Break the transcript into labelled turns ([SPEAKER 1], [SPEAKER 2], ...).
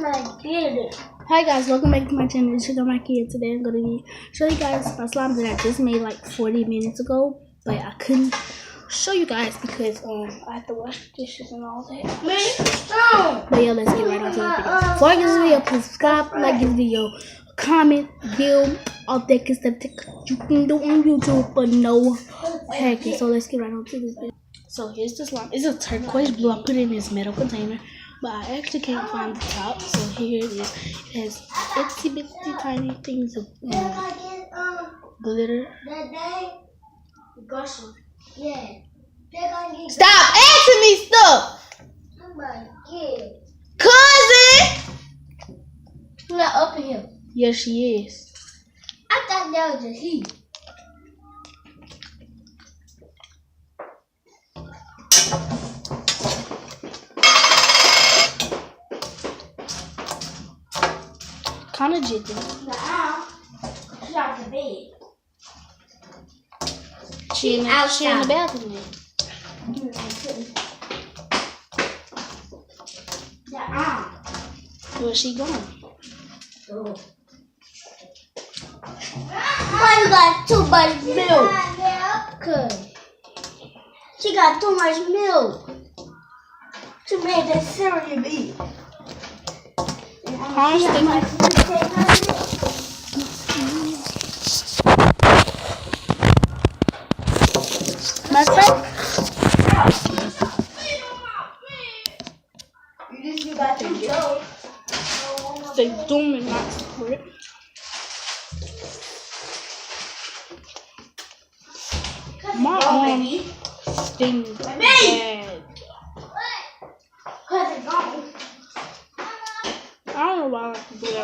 [SPEAKER 1] Hi guys, welcome back to my channel. It's Sugar Mikey, and today I'm gonna be showing you guys my slime that I just made like 40 minutes ago, but I couldn't show you guys because I have to wash dishes and all that. But yeah, let's get right on to the video. Before I get this video, please subscribe, like this video, comment, build, all that good stuff that you can do on YouTube, but no hacking. So let's get right on to this video. So here's the slime. It's a turquoise blue. I put it in this metal container, but I actually can't find the top. So here it is. It has itsy bitsy tiny things of glitter. Stop asking me stuff, cousin.
[SPEAKER 2] She's not up in here.
[SPEAKER 1] Yes, she is.
[SPEAKER 2] I thought that was just he.
[SPEAKER 1] Kind of jitty.
[SPEAKER 2] Now, she's out the bed.
[SPEAKER 1] She in the bathroom then. Where's she going?
[SPEAKER 2] Why you got too much milk? Cause she got too much milk. She made that cereal big.
[SPEAKER 1] My friend.
[SPEAKER 2] You got too much.
[SPEAKER 1] They doom and not split. My arm stings bad. I don't know why I like to do that